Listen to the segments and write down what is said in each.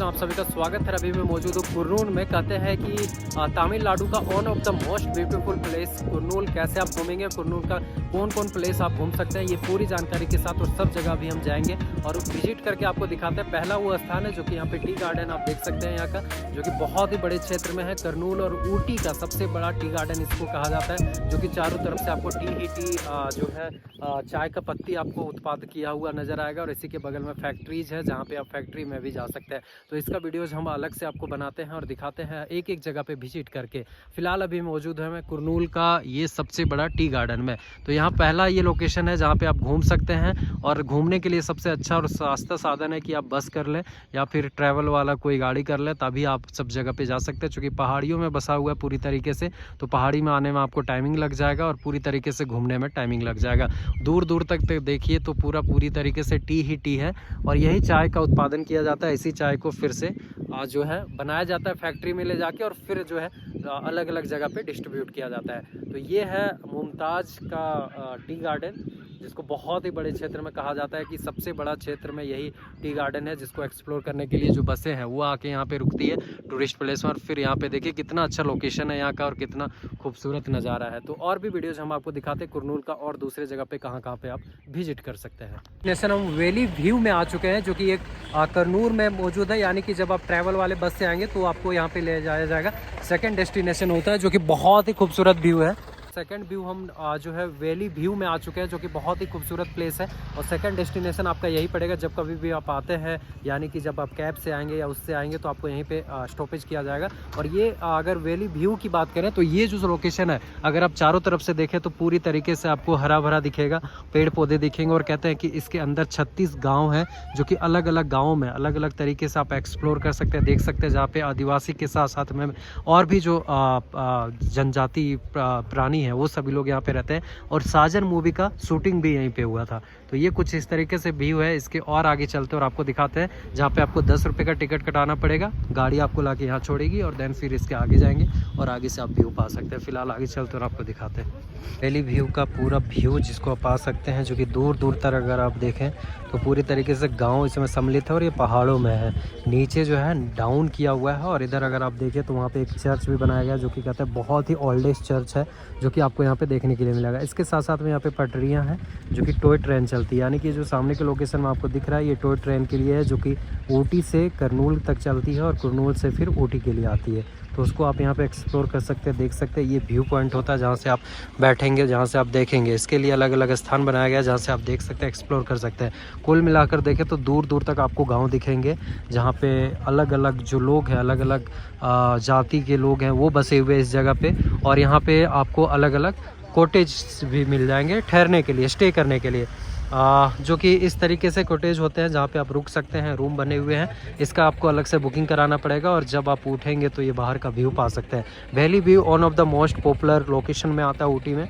आप सभी का स्वागत है। अभी मैं मौजूद हूँ कुर्नूल में। कहते हैं कि तमिलनाडु का one of the most beautiful place Kurnool. कैसे आप घूमेंगे, कुर्नूल का कौन कौन प्लेस आप घूम सकते हैं, ये पूरी जानकारी के साथ और सब जगह भी हम जाएंगे और विजिट करके आपको दिखाते हैं। पहला वो स्थान है जो कि यहाँ पे टी गार्डन आप देख सकते हैं यहाँ का, जो कि बहुत ही बड़े क्षेत्र में है। कुर्नूल और ऊटी का सबसे बड़ा टी गार्डन इसको कहा जाता है, जो कि चारों तरफ से आपको टी ही टी जो है चाय का पत्ती आपको उत्पाद किया हुआ नजर आएगा। और इसी के बगल में फैक्ट्रीज है जहाँ पे आप फैक्ट्री में भी जा सकते हैं। तो इसका वीडियोज हम अलग से आपको बनाते हैं और दिखाते हैं एक एक जगह पे विजिट करके। फिलहाल अभी मौजूद है मैं कुर्नूल का ये सबसे बड़ा टी गार्डन में। तो यहाँ पहला ये लोकेशन है जहाँ पे आप घूम सकते हैं। और घूमने के लिए सबसे अच्छा और सस्ता साधन है कि आप बस कर लें या फिर ट्रैवल वाला कोई गाड़ी कर लें, तभी आप सब जगह पे जा सकते हैं। चूँकि पहाड़ियों में बसा हुआ है पूरी तरीके से, तो पहाड़ी में आने में आपको टाइमिंग लग जाएगा और पूरी तरीके से घूमने में टाइमिंग लग जाएगा। दूर दूर तक देखिए तो पूरी तरीके से टी ही टी है और यही चाय का उत्पादन किया जाता है। इसी चाय को फिर से जो है बनाया जाता है फैक्ट्री में ले जाके और फिर जो है अलग अलग जगह पे डिस्ट्रीब्यूट किया जाता है। तो ये है मुमताज़ का टी गार्डन, जिसको बहुत ही बड़े क्षेत्र में कहा जाता है कि सबसे बड़ा क्षेत्र में यही टी गार्डन है, जिसको एक्सप्लोर करने के लिए जो बसें हैं वो आके यहाँ पे रुकती है टूरिस्ट प्लेस में। और फिर यहाँ पे देखिए कितना अच्छा लोकेशन है यहाँ का और कितना खूबसूरत नज़ारा है। तो और भी वीडियोज हम आपको दिखाते हैं कुर्नूल का और दूसरे जगह पे कहाँ पे आप विजिट कर सकते हैं। नेशन हम वैली व्यू में आ चुके हैं, जो कि एक कुर्नूल में मौजूद है। यानी कि जब आप ट्रैवल वाले बस से आएंगे तो आपको यहाँ पे ले जाया जाएगा। सेकंड डेस्टिनेशन होता है, जो कि बहुत ही खूबसूरत व्यू है। सेकंड व्यू हम जो है वैली व्यू में आ चुके हैं, जो कि बहुत ही खूबसूरत प्लेस है। और सेकंड डेस्टिनेशन आपका यही पड़ेगा जब कभी भी आप आते हैं, यानी कि जब आप कैब से आएंगे या उससे आएंगे तो आपको यहीं पे स्टॉपेज किया जाएगा। और ये अगर वैली व्यू की बात करें तो ये जो लोकेशन है, अगर आप चारों तरफ से देखें तो पूरी तरीके से आपको हरा भरा दिखेगा, पेड़ पौधे दिखेंगे। और कहते हैं कि इसके अंदर 36 गाँव हैं, जो कि अलग अलग गाँव में अलग अलग तरीके से आप एक्सप्लोर कर सकते हैं, देख सकते हैं। जहाँ पे आदिवासी के साथ साथ में और भी जो जनजाति प्राणी है वो सभी लोग यहाँ पे रहते हैं। और साजन मूवी का शूटिंग भी यहीं पे हुआ था। तो ये कुछ इस तरीके से व्यू है। इसके और आगे चलते और आपको दिखाते हैं, जहाँ पे आपको 10 रुपये का टिकट कटाना पड़ेगा। गाड़ी आपको लाके यहाँ छोड़ेगी और देन फिर इसके आगे जाएंगे और आगे से आप व्यू पा सकते हैं। फिलहाल आगे चलते और आपको दिखाते हैं वैली व्यू का पूरा व्यू, जिसको आप पा सकते हैं, जो कि दूर दूर तक अगर आप देखें तो पूरी तरीके से गाँव इसमें सम्मिलित है और ये पहाड़ों में है। नीचे जो है डाउन किया हुआ है और इधर अगर आप देखें तो वहाँ पे एक चर्च भी बनाया गया, जो कि कहते हैं बहुत ही ओल्डेस्ट चर्च है, जो कि आपको यहाँ पे देखने के लिए मिलेगा। इसके साथ साथ में यहाँ पे पटरियाँ हैं, जो कि टॉय ट्रेन चलती है। यानी कि जो सामने के लोकेशन में आपको दिख रहा है ये टॉय ट्रेन के लिए है, जो कि ऊटी से कुर्नूल तक चलती है और कुर्नूल से फिर ऊटी के लिए आती है। तो उसको आप यहाँ पे एक्सप्लोर कर सकते हैं, देख सकते हैं। ये व्यू पॉइंट होता है जहाँ से आप बैठेंगे, जहाँ से आप देखेंगे। इसके लिए अलग अलग स्थान बनाया गया है जहाँ से आप देख सकते हैं, एक्सप्लोर कर सकते हैं। कुल मिलाकर देखें तो दूर दूर तक आपको गांव दिखेंगे, जहाँ पे अलग अलग जो लोग हैं, अलग अलग जाति के लोग हैं वो बसे हुए इस जगह पे। और यहाँ पे आपको अलग अलग कॉटेज भी मिल जाएंगे ठहरने के लिए, स्टे करने के लिए, जो कि इस तरीके से कॉटेज होते हैं जहाँ पे आप रुक सकते हैं। रूम बने हुए हैं, इसका आपको अलग से बुकिंग कराना पड़ेगा और जब आप उठेंगे तो ये बाहर का व्यू पा सकते हैं। Valley view one of the most popular location में आता है ऊटी में,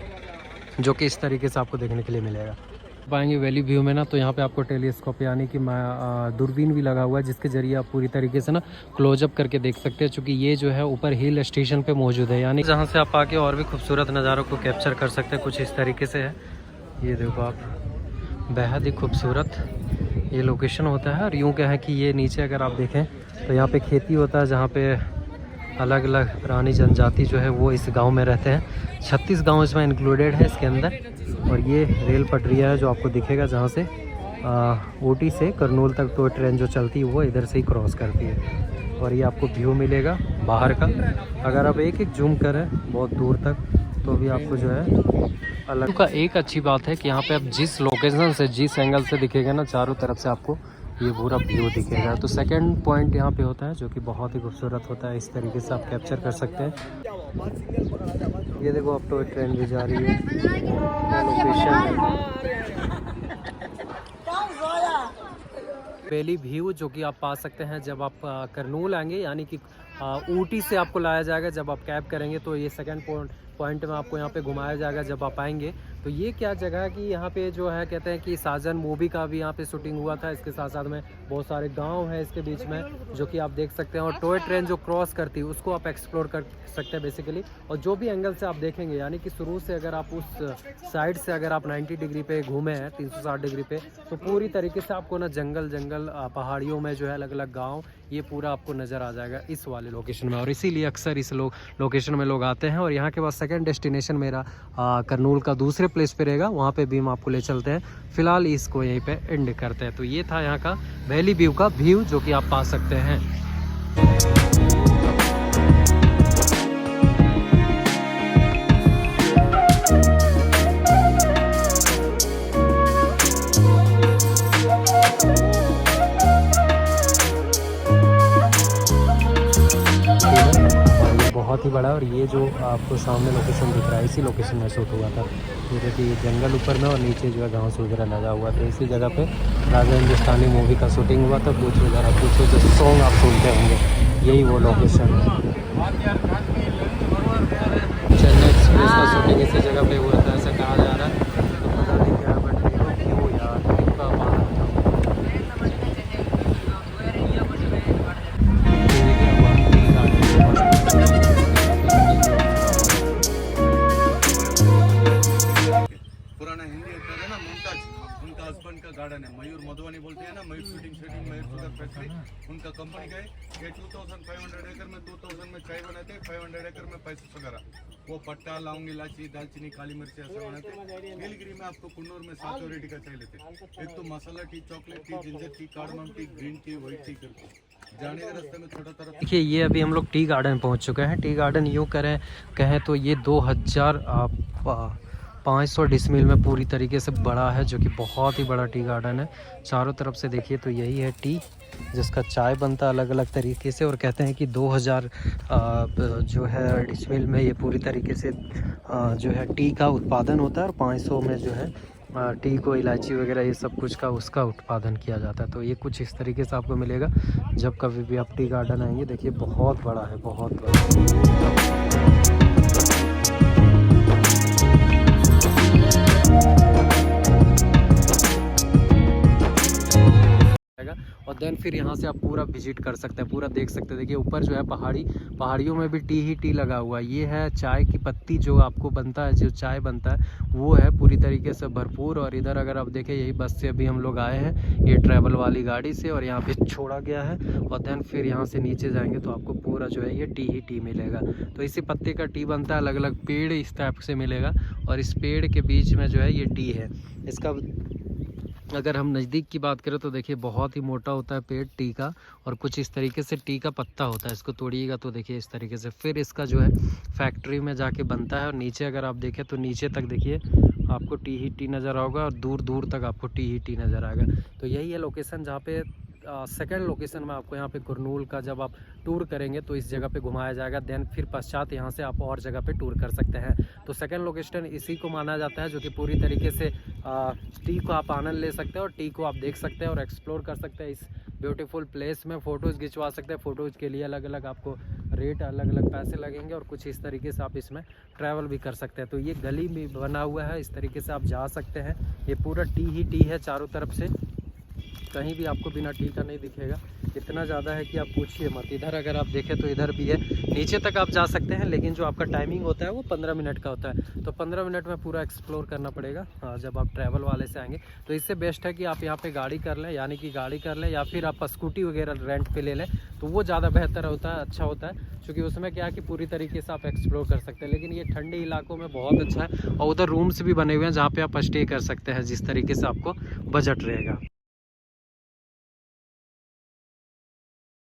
जो कि इस तरीके से आपको देखने के लिए मिलेगा। पाएंगे वैली व्यू में ना, तो यहाँ पे आपको टेलीस्कोप यानी कि दूरबीन भी लगा हुआ है, जिसके जरिए आप पूरी तरीके से ना क्लोजअप करके देख सकते हैं। चूँकि ये जो है ऊपर हिल स्टेशन पे मौजूद है, यानी जहाँ से आप आके और भी खूबसूरत नज़ारों को कैप्चर कर सकते हैं। कुछ इस तरीके से है, ये देखो आप, बेहद ही खूबसूरत ये लोकेशन होता है। और यूँ क्या है कि ये नीचे अगर आप देखें तो यहाँ पे खेती होता है, जहाँ पे अलग अलग प्राणी जनजाति जो है वो इस गांव में रहते हैं। 36 गांव इसमें इंक्लूडेड है इसके अंदर। और ये रेल पटरिया है जो आपको दिखेगा, जहाँ से ऊटी से कुर्नूल तक तो ट्रेन जो चलती है वो इधर से ही क्रॉस करती है। और ये आपको व्यू मिलेगा बाहर का। अगर आप एक एक जूम करें बहुत दूर तक तो भी आपको जो है अलग का। एक अच्छी बात है कि यहाँ पे आप जिस लोकेशन से, जिस एंगल से दिखेगा ना, चारों तरफ से आपको ये पूरा व्यू दिखेगा। तो सेकंड पॉइंट यहाँ पे होता है, जो कि बहुत ही खूबसूरत होता है। इस तरीके से आप कैप्चर कर सकते हैं। ये देखो अब टॉय ट्रेन भी जा रही है, लोकेशन वैली व्यू, जो कि आप पा सकते हैं जब आप कुर्नूल आएंगे। यानी कि ऊटी से आपको लाया जाएगा जब आप कैब करेंगे, तो ये सेकंड पॉइंट में आपको यहाँ पे घुमाया जाएगा जब आप आएंगे। तो ये क्या जगह है कि यहाँ पे जो है कहते हैं कि साजन मूवी का भी यहाँ पे शूटिंग हुआ था। इसके साथ साथ में बहुत सारे गांव हैं इसके बीच में जो कि आप देख सकते हैं, और टॉय ट्रेन जो क्रॉस करती है उसको आप एक्सप्लोर कर सकते हैं बेसिकली। और जो भी एंगल से आप देखेंगे, यानी कि शुरू से अगर आप उस साइड से अगर आप 90 डिग्री पे घूमे हैं 360 डिग्री पे, तो पूरी तरीके से आपको ना जंगल पहाड़ियों में जो है अलग अलग गाँव, ये पूरा आपको नज़र आ जाएगा इस वाले लोकेशन में। और इसीलिए अक्सर इस लोकेशन में लोग आते हैं। और यहाँ के बाद सेकंड डेस्टिनेशन मेरा करनूल का दूसरे प्लेस पे रहेगा, वहाँ पे भी हम आपको ले चलते हैं। फिलहाल इसको यहीं पे एंड करते हैं। तो ये था यहाँ का वैली व्यू का व्यू जो कि आप पा सकते हैं। बहुत ही बड़ा, और ये जो आपको सामने लोकेशन दिख रहा है इसी लोकेशन में शूट हुआ था। ये देखिए जंगल ऊपर में और नीचे जो है घास वगैरह लगा हुआ था। इसी जगह पे राजा हिंदुस्तानी मूवी का शूटिंग हुआ था। कुछ वगैरह कुछ जो सॉन्ग आप सुनते होंगे, यही वो लोकेशन है। चेन्नई एक्सप्रेस का शूटिंग इसी जगह पे हुआ था, ऐसा कहा जा रहा है। तो पता नहीं क्या, बट क्यों यार हस्बैंड का गार्डन है, मयूर मधुबनी बोलते हैं ना, मयूर शूटिंग मयूर शुगर फैक्ट्री उनका कंपनी का है। ये 2500 एकड़ में 2000 में चाय बनाते हैं, 500 एकड़ में 500 वगैरह वो पट्टा लौंग इलायची दालचीनी काली मिर्ची ऐसा बनाते हैं। नीलगिरी में आपको कुन्नूर में 7 वेराइटी का चाय लेते हैं। एक तो masala tea, chocolate tea, ginger tea, cardamom tea, green tea, white tea करके जाने के रास्ते में छोटा तरफ। देखिए ये अभी हम लोग टी गार्डन पहुंच चुके हैं। टी गार्डन यूँ कहें तो ये 2500 डिसमिल में पूरी तरीके से बड़ा है, जो कि बहुत ही बड़ा टी गार्डन है। चारों तरफ से देखिए तो यही है टी, जिसका चाय बनता है अलग अलग तरीके से। और कहते हैं कि 2000 जो है डिसमिल में ये पूरी तरीके से जो है टी का उत्पादन होता है, और 500 में जो है टी को इलायची वगैरह ये सब कुछ का उसका उत्पादन किया जाता है। तो ये कुछ इस तरीके से आपको मिलेगा जब कभी भी आप टी गार्डन आएंगे। देखिए बहुत बड़ा है, बहुत बड़ा। और देन फिर यहाँ से आप पूरा विजिट कर सकते हैं, पूरा देख सकते हैं। देखिए ऊपर जो है पहाड़ियों में भी टी ही टी लगा हुआ है। ये है चाय की पत्ती जो आपको बनता है, जो चाय बनता है वो है पूरी तरीके से भरपूर। और इधर अगर आप देखें, यही बस से अभी हम लोग आए हैं, ये ट्रैवल वाली गाड़ी से, और यहाँ पे छोड़ा गया है। और देन फिर यहाँ से नीचे जाएंगे तो आपको पूरा जो है ये टी ही टी मिलेगा। तो इसी पत्ते का टी बनता है, अलग अलग पेड़ इस टाइप से मिलेगा, और इस पेड़ के बीच में जो है ये टी है। इसका अगर हम नज़दीक की बात करें तो देखिए बहुत ही मोटा होता है पेड़ टी का, और कुछ इस तरीके से टी का पत्ता होता है। इसको तोड़िएगा तो देखिए इस तरीके से, फिर इसका जो है फैक्ट्री में जाके बनता है। और नीचे अगर आप देखें तो नीचे तक देखिए आपको टी ही टी नज़र आएगा, और दूर दूर तक आपको टी ही टी नज़र आएगा। तो यही है लोकेशन जहाँ पे सेकंड लोकेशन में आपको यहाँ पे कुरनूल का जब आप टूर करेंगे तो इस जगह पे घुमाया जाएगा। देन फिर पश्चात यहाँ से आप और जगह पे टूर कर सकते हैं। तो सेकंड लोकेशन इसी को माना जाता है, जो कि पूरी तरीके से टी को आप आनंद ले सकते हैं, और टी को आप देख सकते हैं और एक्सप्लोर कर सकते हैं। इस ब्यूटीफुल प्लेस में फ़ोटोज़ खिंचवा सकते हैं। फ़ोटोज़ के लिए अलग अलग आपको रेट, अलग अलग पैसे लगेंगे, और कुछ इस तरीके से आप इसमें ट्रैवल भी कर सकते हैं। तो ये गली भी बना हुआ है, इस तरीके से आप जा सकते हैं। ये पूरा टी ही टी है चारों तरफ से, कहीं भी आपको बिना टी का नहीं दिखेगा। इतना ज़्यादा है कि आप पूछिए मत। इधर अगर आप देखें तो इधर भी है, नीचे तक आप जा सकते हैं, लेकिन जो आपका टाइमिंग होता है वो 15 मिनट का होता है। तो 15 मिनट में पूरा एक्सप्लोर करना पड़ेगा। हाँ, जब आप ट्रैवल वाले से आएंगे तो इससे बेस्ट है कि आप यहाँ पे गाड़ी कर लें, यानी कि गाड़ी कर लें, या फिर आप स्कूटी वगैरह रेंट पे ले लें, तो वो ज़्यादा बेहतर होता है, अच्छा होता है। क्योंकि उसमें क्या है कि पूरी तरीके से आप एक्सप्लोर कर सकते हैं। लेकिन ये ठंडे इलाकों में बहुत अच्छा है, और उधर रूम्स भी बने हुए हैं जहाँ पे आप स्टे कर सकते हैं, जिस तरीके से आपको बजट रहेगा।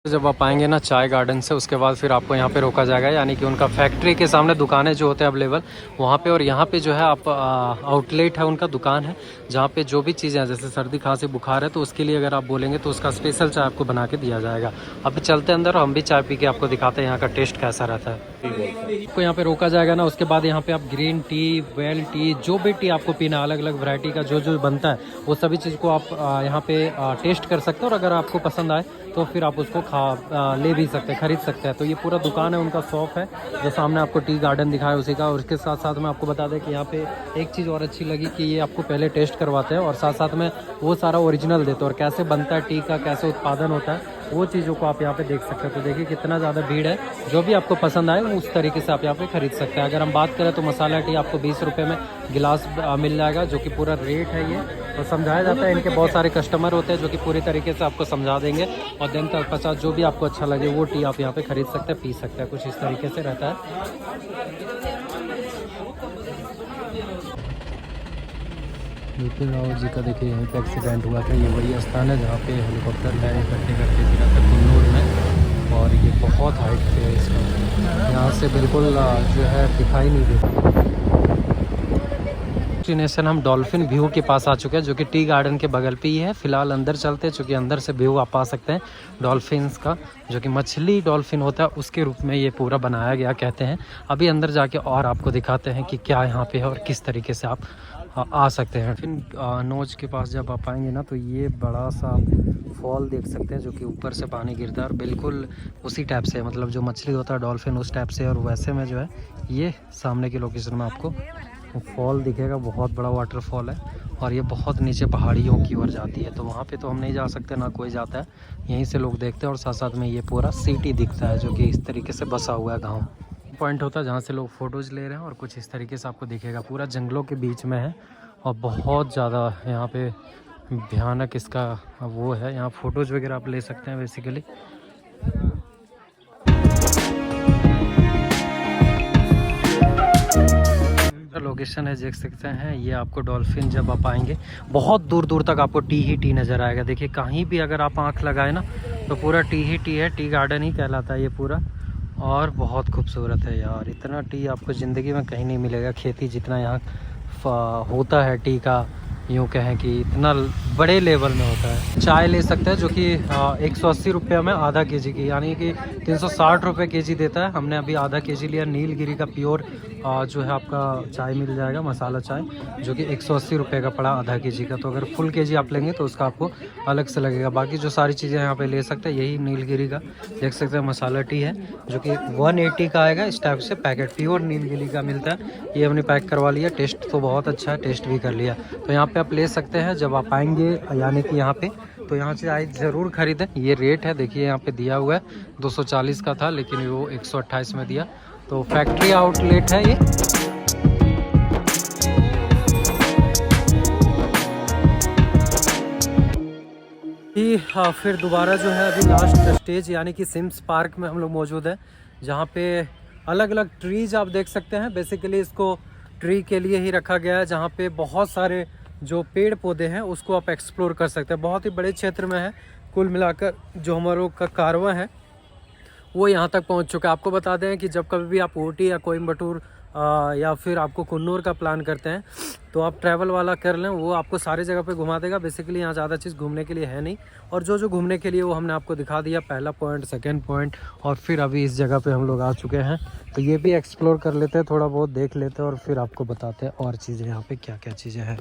जब आप आएंगे ना चाय गार्डन से, उसके बाद फिर आपको यहाँ पे रोका जाएगा, यानी कि उनका फैक्ट्री के सामने दुकानें जो होते हैं अवेलेबल वहाँ पे। और यहाँ पे जो है आप आउटलेट है उनका, दुकान है, जहाँ पे जो भी चीज़ें हैं, जैसे सर्दी खांसी बुखार है तो उसके लिए अगर आप बोलेंगे तो उसका स्पेशल चाय आपको बना के दिया जाएगा। अभी चलते अंदर, हम भी चाय पी के आपको दिखाते हैं यहाँ का टेस्ट कैसा रहता है। आपको यहाँ पे रोका जाएगा ना, उसके बाद यहाँ पे आप ग्रीन टी, वेल टी, जो भी टी आपको पीना, अलग अलग वैरायटी का जो जो बनता है वो सभी चीज़ को आप यहाँ पे टेस्ट कर सकते हो। और अगर आपको पसंद आए तो फिर आप उसको ले भी सकते हैं, ख़रीद सकते हैं। तो ये पूरा दुकान है, उनका शॉप है जो सामने आपको टी गार्डन दिखाया उसी का। और उसके साथ साथ में आपको बता दें कि यहाँ पे एक चीज़ और अच्छी लगी कि ये आपको पहले टेस्ट करवाते हैं और साथ साथ में वो सारा ओरिजिनल देते हैं, और कैसे बनता है टी का, कैसे उत्पादन होता है, वो चीज़ों को आप यहाँ पे देख सकते हैं। तो देखिए कितना ज़्यादा भीड़ है, जो भी आपको पसंद आए उस तरीके से आप यहाँ पे खरीद सकते हैं। अगर हम बात करें तो मसाला टी आपको 20 रुपये में गिलास मिल जाएगा, जो कि पूरा रेट है ये। और समझाया जाता है, इनके बहुत सारे कस्टमर होते हैं जो कि पूरी तरीके से आपको समझा देंगे, और दिन तक 50 जो भी आपको अच्छा लगे वो टी आप यहाँ पे खरीद सकते हैं, पी सकते हैं। कुछ इस तरीके से रहता है। बिपिन रावत जी का देखिए यहीं पे एक्सीडेंट हुआ था। ये वही स्थान है जहाँ पे हेलीकॉप्टर लैंड करते करते गिरा था कुन्नूर में, और ये बहुत हाइट पे है इसका, यहाँ से बिल्कुल जो है दिखाई नहीं देता। डेस्टिनेशन हम डॉल्फिन व्यू के पास आ चुके हैं, जो कि टी गार्डन के बगल पे ही है। फिलहाल अंदर चलते हैं, चूँकि अंदर से व्यू आप पा सकते हैं डॉल्फिन्स का, जो कि मछली डॉल्फिन होता है उसके रूप में ये पूरा बनाया गया कहते हैं। अभी अंदर जाके और आपको दिखाते हैं कि क्या यहाँ पे है और किस तरीके से आप आ सकते हैं। फिर नोज के पास जब आप आएंगे ना, तो ये बड़ा सा फॉल देख सकते हैं, जो कि ऊपर से पानी गिरता है और बिल्कुल उसी टाइप से, मतलब जो मछली होता है डॉल्फिन उस टाइप से, और वैसे में जो है ये सामने की लोकेशन में आपको फॉल दिखेगा। बहुत बड़ा वाटरफॉल है और ये बहुत नीचे पहाड़ियों की ओर जाती है। तो वहाँ पे तो हम नहीं जा सकते, ना कोई जाता है, यहीं से लोग देखते हैं। और साथ साथ में ये पूरा सिटी दिखता है, जो कि इस तरीके से बसा हुआ है गाँव। पॉइंट होता है जहाँ से लोग फ़ोटोज़ ले रहे हैं, और कुछ इस तरीके से आपको दिखेगा। पूरा जंगलों के बीच में है और बहुत ज़्यादा यहाँ पे भयानक इसका वो है। यहाँ फ़ोटोज़ वगैरह आप ले सकते हैं बेसिकली। लोकेशन है देख सकते हैं, ये आपको डॉल्फिन जब आप आएंगे बहुत दूर दूर तक आपको टी ही टी नज़र आएगा। देखिए कहीं भी अगर आप आंख लगाए ना, तो पूरा टी ही टी है। टी गार्डन ही कहलाता है ये पूरा, और बहुत खूबसूरत है यार। इतना टी आपको ज़िंदगी में कहीं नहीं मिलेगा। खेती जितना यहाँ होता है टी का, यूँ कहें कि इतना बड़े लेवल में होता है। चाय ले सकते हैं, जो कि 180 रुपये में आधा केजी की, यानी कि 360 रुपये केजी देता है। हमने अभी आधा केजी लिया। नीलगिरी का प्योर जो है आपका चाय मिल जाएगा, मसाला चाय, जो कि 180 रुपये का पड़ा आधा केजी का। तो अगर फुल केजी आप लेंगे तो उसका आपको अलग से लगेगा। बाकी जो सारी चीज़ें यहाँ पे ले सकते हैं, यही नीलगिरी का देख सकते हैं मसाला टी है, जो कि 180 का आएगा। इस टाइप से पैकेट प्योर नीलगिरी का मिलता है। ये हमने पैक करवा लिया। टेस्ट तो बहुत अच्छा है, टेस्ट भी कर लिया। तो यहाँ पे आप ले सकते हैं जब आप आएंगे, यानी कि यहाँ पे, तो यहाँ से आए ज़रूर ख़रीदें। ये रेट है, देखिए यहाँ पे दिया हुआ है 240 का था, लेकिन वो 128 में दिया। तो फैक्ट्री आउटलेट है ये। फिर दोबारा जो है अभी लास्ट स्टेज यानी कि सिम्स पार्क में हम लोग मौजूद हैं, जहाँ पे अलग अलग ट्रीज आप देख सकते हैं। बेसिकली इसको ट्री के लिए ही रखा गया है, जहाँ पे बहुत सारे जो पेड़ पौधे हैं उसको आप एक्सप्लोर कर सकते हैं। बहुत ही बड़े क्षेत्र में है। कुल मिलाकर जो हमारों का कारवां है वो यहाँ तक पहुँच चुका है। आपको बता दें कि जब कभी भी आप ऊटी या कोयम्बटूर या फिर आपको कुन्नूर का प्लान करते हैं, तो आप ट्रैवल वाला कर लें, वो आपको सारी जगह पे घुमा देगा। बेसिकली यहाँ ज़्यादा चीज़ घूमने के लिए है नहीं, और जो घूमने के लिए वो हमने आपको दिखा दिया। पहला पॉइंट, सेकंड पॉइंट, और फिर अभी इस जगह पे हम लोग आ चुके हैं। तो ये भी एक्सप्लोर कर लेते हैं, थोड़ा बहुत देख लेते हैं, और फिर आपको बताते हैं और चीज़ें यहाँ पे क्या क्या चीज़ें हैं।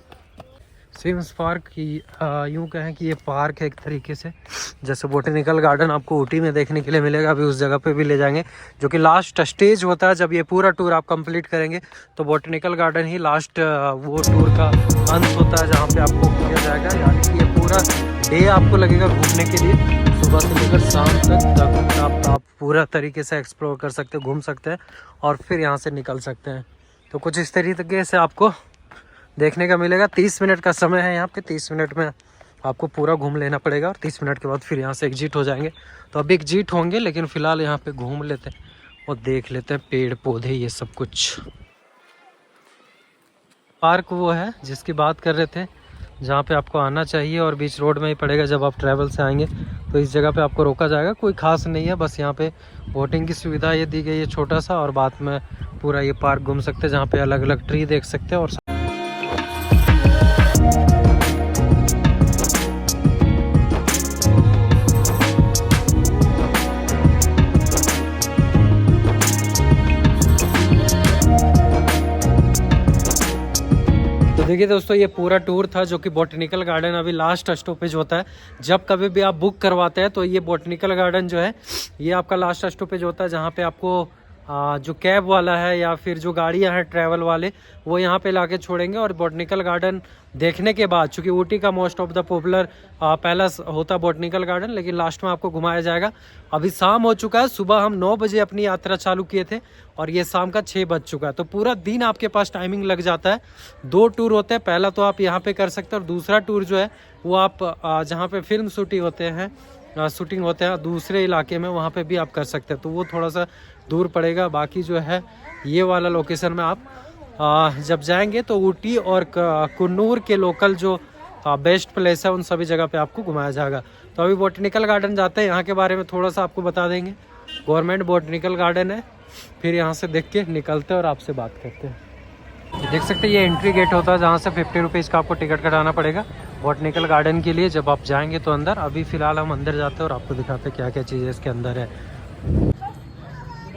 सिम्स पार्क की यूँ कहें कि ये पार्क है एक तरीके से, जैसे बोटेनिकल गार्डन आपको ऊटी में देखने के लिए मिलेगा, अभी उस जगह पे भी ले जाएंगे, जो कि लास्ट स्टेज होता है। जब ये पूरा टूर आप कंप्लीट करेंगे तो बोटेनिकल गार्डन ही लास्ट वो टूर का अंत होता है, जहाँ पे आपको किया जाएगा। यानी कि ये पूरा डे आपको लगेगा घूमने के लिए, सुबह से लेकर शाम तक आप पूरा तरीके से एक्सप्लोर कर सकते हैं, घूम सकते हैं, और फिर यहाँ से निकल सकते हैं। तो कुछ इस तरीके से आपको देखने का मिलेगा। 30 मिनट का समय है यहाँ पे। 30 मिनट में आपको पूरा घूम लेना पड़ेगा, और 30 मिनट के बाद फिर यहाँ से एग्जिट हो जाएंगे। तो अभी एग्जिट होंगे, लेकिन फ़िलहाल यहाँ पे घूम लेते हैं और देख लेते हैं पेड़ पौधे ये सब कुछ। पार्क वो है जिसकी बात कर रहे थे, जहाँ पे आपको आना चाहिए, और बीच रोड में ही पड़ेगा। जब आप ट्रैवल से आएंगे तो इस जगह पे आपको रोका जाएगा। कोई ख़ास नहीं है, बस यहाँ पे बोटिंग की सुविधा ये दी गई है छोटा सा, और बाद में पूरा ये पार्क घूम सकते हैं, जहाँ पे अलग अलग ट्री देख सकते हैं। और देखिए दोस्तों, ये पूरा टूर था जो कि बॉटनिकल गार्डन अभी लास्ट स्टॉपेज होता है। जब कभी भी आप बुक करवाते हैं तो ये बॉटनिकल गार्डन जो है ये आपका लास्ट स्टॉपेज होता है, जहाँ पे आपको जो कैब वाला है या फिर जो गाड़ियाँ हैं ट्रैवल वाले वो यहाँ पे लाके छोड़ेंगे। और बॉटनिकल गार्डन देखने के बाद, चूँकि ऊटी का most of the popular palace होता है बॉटनिकल गार्डन, लेकिन लास्ट में आपको घुमाया जाएगा। अभी शाम हो चुका है, सुबह हम 9 बजे अपनी यात्रा चालू किए थे और ये शाम का 6 बज चुका है। तो पूरा दिन आपके पास टाइमिंग लग जाता है। 2 टूर होते हैं, पहला तो आप यहाँ पे कर सकते हैं और दूसरा टूर जो है वो आप जहाँ पे फिल्म शूटिंग होते हैं दूसरे इलाके में, वहाँ पे भी आप कर सकते हैं। तो वो थोड़ा सा दूर पड़ेगा। बाकी जो है ये वाला लोकेशन में आप जब जाएंगे तो ऊटी और कुन्नूर के लोकल जो बेस्ट प्लेस है उन सभी जगह पे आपको घुमाया जाएगा। तो अभी बॉटनिकल गार्डन जाते हैं, यहाँ के बारे में थोड़ा सा आपको बता देंगे। गवर्नमेंट बॉटनिकल गार्डन है, फिर यहाँ से देख के निकलते हैं और आपसे बात करते हैं। देख सकते हैं ये एंट्री गेट होता है जहाँ से 50 रुपीज़ का आपको टिकट कटाना पड़ेगा बॉटनिकल गार्डन के लिए जब आप जाएंगे तो अंदर। अभी फ़िलहाल हम अंदर जाते हैं और आपको दिखाते हैं क्या क्या चीज़ें इसके अंदर है।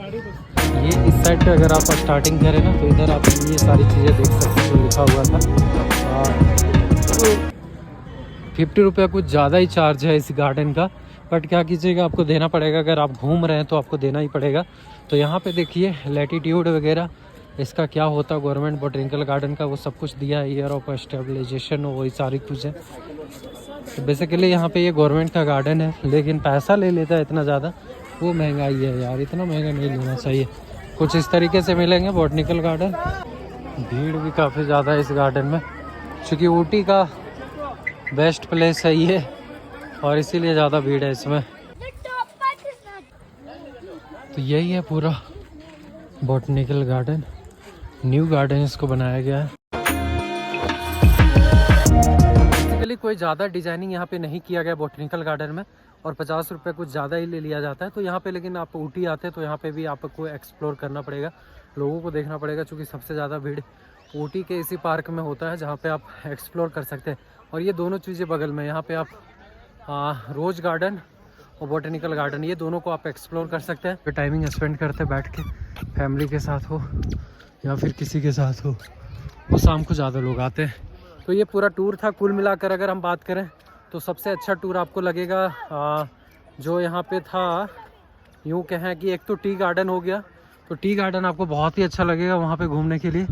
ये इस साइड पे अगर आप स्टार्टिंग करें ना तो इधर आप ये सारी चीज़ें देख सकते हैं जो लिखा हुआ था। 50 रुपये कुछ ज़्यादा ही चार्ज है इस गार्डन का, बट क्या कीजिएगा आपको देना पड़ेगा। अगर आप घूम रहे हैं तो आपको देना ही पड़ेगा। तो यहाँ पे देखिए लैटिट्यूड वगैरह इसका क्या होता है गवर्नमेंट बॉटनिकल गार्डन का, वो सब कुछ दिया है। ईयर ऑफ एस्टेब्लिजेशन वही सारी कुछ है। तो बेसिकली यहाँ पे ये गवर्नमेंट का गार्डन है, लेकिन पैसा ले लेता है इतना ज़्यादा, वो महंगाई है यार, इतना महंगा नहीं लेना चाहिए। कुछ इस तरीके से मिलेंगे बॉटनिकल गार्डन। भीड़ भी काफ़ी ज़्यादा है इस गार्डन में, क्योंकि ऊटी का बेस्ट प्लेस है ये और इसीलिए ज़्यादा भीड़ है इसमें। तो यही है पूरा बॉटनिकल गार्डन, न्यू गार्डन इसको बनाया गया है। बेसिकली कोई ज़्यादा डिजाइनिंग यहाँ पे नहीं किया गया बॉटनिकल गार्डन में और 50 रुपये कुछ ज़्यादा ही ले लिया जाता है। तो यहाँ पे लेकिन आप ऊटी आते हैं तो यहाँ पे भी आपको एक्सप्लोर करना पड़ेगा, लोगों को देखना पड़ेगा, क्योंकि सबसे ज़्यादा भीड़ ऊटी के इसी पार्क में होता है जहाँ पे आप एक्सप्लोर कर सकते हैं। और ये दोनों चीज़ें बगल में, यहाँ पे आप रोज गार्डन और बॉटनिकल गार्डन, ये दोनों को आप एक्सप्लोर कर सकते हैं। टाइमिंग स्पेंड करते बैठ के, फैमिली के साथ हो या फिर किसी के साथ हो, वो शाम को ज़्यादा लोग आते हैं। तो ये पूरा टूर था। कुल मिलाकर अगर हम बात करें तो सबसे अच्छा टूर आपको लगेगा जो यहाँ पे था, यूँ कहें कि एक तो टी गार्डन हो गया, तो टी गार्डन आपको बहुत ही अच्छा लगेगा वहाँ पे घूमने के लिए।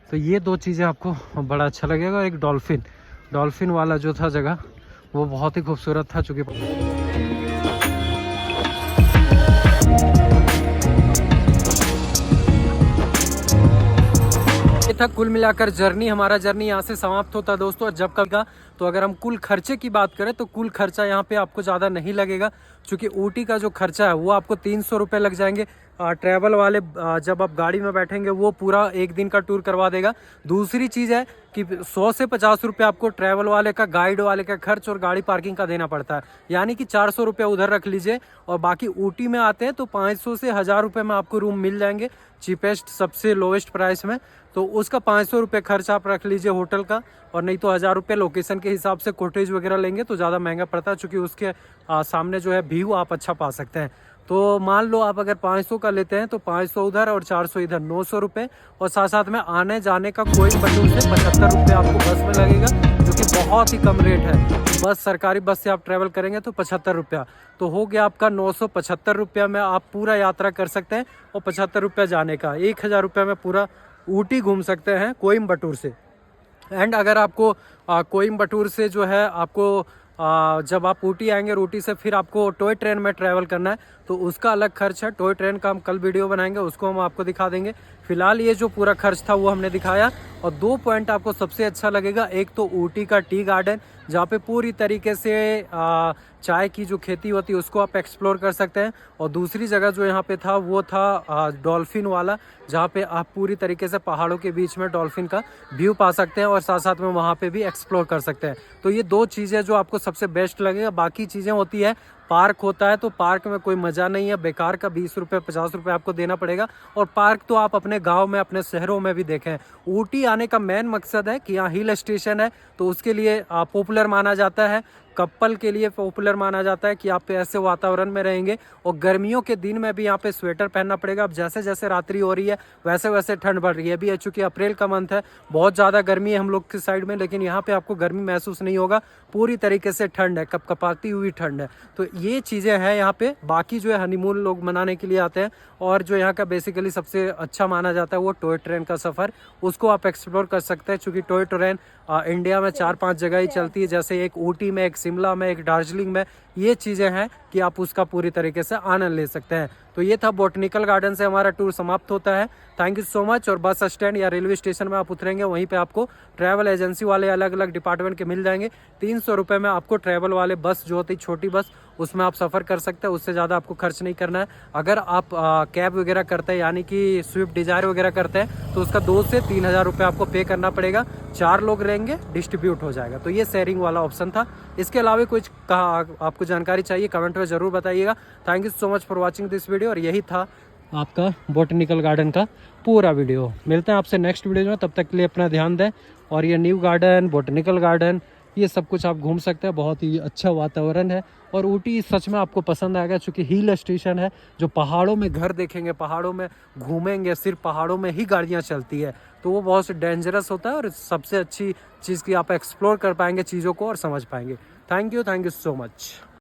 तो ये 2 चीज़ें आपको बड़ा अच्छा लगेगा। एक डॉल्फिन वाला जो था जगह वो बहुत ही खूबसूरत था। चूँकि था कुल मिलाकर हमारा जर्नी यहाँ से समाप्त होता है दोस्तों। जब का तो अगर हम कुल खर्चे की बात करें तो कुल खर्चा यहाँ पे आपको ज़्यादा नहीं लगेगा, क्योंकि ऊटी का जो खर्चा है वो आपको 300 रुपये लग जाएंगे। ट्रैवल वाले जब आप गाड़ी में बैठेंगे वो पूरा एक दिन का टूर करवा देगा। दूसरी चीज़ है कि 100 से 50 रुपये आपको ट्रैवल वाले का, गाइड वाले का खर्च और गाड़ी पार्किंग का देना पड़ता है, यानी कि 400 रुपये उधर रख लीजिए। और बाकी ऊटी में आते हैं तो 500 से 1000 रुपये में आपको रूम मिल जाएंगे, चीपेस्ट सबसे लोवेस्ट प्राइस में। तो उसका 500 रुपये खर्च आप रख लीजिए होटल का, और नहीं तो 1000 रुपये लोकेशन के हिसाब से कॉटेज वगैरह लेंगे तो ज़्यादा महंगा पड़ता है, क्योंकि उसके सामने जो है व्यू आप अच्छा पा सकते हैं। तो मान लो आप अगर 500 का लेते हैं तो 500 उधर और 400 इधर, 900 रुपये। और साथ में आने जाने का कोई बटू से 75 रुपये आपको बस में लगेगा, जो कि बहुत ही कम रेट है। बस सरकारी बस से आप ट्रैवल करेंगे तो 75 रुपया, तो हो गया आपका 975 रुपया में आप पूरा यात्रा कर सकते हैं। और 75 रुपया जाने का, 1000 रुपये में पूरा ऊटी घूम सकते हैं कोयम्बटूर से। एंड अगर आपको कोयम्बटूर से जो है आपको जब आप ऊटी आएंगे और ऊटी से फिर आपको टॉय ट्रेन में ट्रैवल करना है तो उसका अलग खर्च है। टॉय ट्रेन का हम कल वीडियो बनाएंगे, उसको हम आपको दिखा देंगे। फिलहाल ये जो पूरा खर्च था वो हमने दिखाया। और 2 पॉइंट आपको सबसे अच्छा लगेगा, एक तो ऊटी का टी गार्डन जहाँ पे पूरी तरीके से चाय की जो खेती होती है उसको आप एक्सप्लोर कर सकते हैं। और दूसरी जगह जो यहाँ पे था वो था डॉल्फिन वाला, जहाँ पे आप पूरी तरीके से पहाड़ों के बीच में डॉल्फिन का व्यू पा सकते हैं और साथ में वहाँ पे भी एक्सप्लोर कर सकते हैं। तो ये 2 चीज़ें जो आपको सबसे बेस्ट लगेगा। बाकी चीज़ें होती है, पार्क होता है तो पार्क में कोई मज़ा नहीं है, बेकार का 20 रुपये 50 रुपये आपको देना पड़ेगा। और पार्क तो आप अपने गांव में, अपने शहरों में भी देखें। ऊटी आने का मेन मकसद है कि यहाँ हिल स्टेशन है तो उसके लिए पॉपुलर माना जाता है। कपल के लिए पॉपुलर माना जाता है कि आप ऐसे वातावरण में रहेंगे। और गर्मियों के दिन में भी यहाँ पे स्वेटर पहनना पड़ेगा। अब जैसे जैसे रात्रि हो रही है वैसे वैसे ठंड बढ़ रही है। अभी चूँकि अप्रैल का मंथ है, बहुत ज़्यादा गर्मी है हम लोग की साइड में, लेकिन यहाँ पे आपको गर्मी महसूस नहीं होगा। पूरी तरीके से ठंड है, कपकपाती हुई ठंड है। तो ये चीज़ें हैं यहाँ पे। बाकी जो है हनीमून लोग मनाने के लिए आते हैं। और जो यहाँ का बेसिकली सबसे अच्छा माना जाता है वो टॉय ट्रेन का सफ़र, उसको आप एक्सप्लोर कर सकते हैं। चूँकि टॉय ट्रेन इंडिया में 4-5 जगह ही चलती है, जैसे एक ऊटी में, एक शिमला में, एक दार्जिलिंग में। ये चीज़ें हैं कि आप उसका पूरी तरीके से आनंद ले सकते हैं। तो ये था बॉटनिकल गार्डन से हमारा टूर समाप्त होता है। Thank you so much. और बस स्टैंड या रेलवे स्टेशन में आप उतरेंगे, वहीं पे आपको ट्रैवल एजेंसी वाले अलग अलग डिपार्टमेंट के मिल जाएंगे। 300 रुपये में आपको ट्रैवल वाले बस जो होती है छोटी बस, उसमें आप सफ़र कर सकते हैं। उससे ज़्यादा आपको खर्च नहीं करना है। अगर आप कैब वगैरह करते हैं, यानी कि स्विफ्ट डिज़ायर वगैरह करते हैं, तो उसका 2 से 3 हज़ार रुपये आपको पे करना पड़ेगा। 4 लोग रहेंगे, डिस्ट्रीब्यूट हो जाएगा। तो ये शेयरिंग वाला ऑप्शन था। इसके अलावा कुछ आपको जानकारी चाहिए कमेंट में ज़रूर बताइएगा। Thank you so much for watching this video. और यही था आपका बॉटनिकल गार्डन का पूरा वीडियो। मिलते हैं आपसे नेक्स्ट वीडियो में, तब तक के लिए अपना ध्यान दें। और ये न्यू गार्डन, बॉटनिकल गार्डन, ये सब कुछ आप घूम सकते हैं। बहुत ही अच्छा वातावरण है। और ऊटी सच में आपको पसंद आएगा, क्योंकि हिल स्टेशन है। जो पहाड़ों में घर देखेंगे, पहाड़ों में घूमेंगे, सिर्फ पहाड़ों में ही गाड़ियाँ चलती है, तो वो बहुत डेंजरस होता है। और सबसे अच्छी चीज़ की आप एक्सप्लोर कर पाएंगे चीज़ों को और समझ पाएंगे। Thank you so much.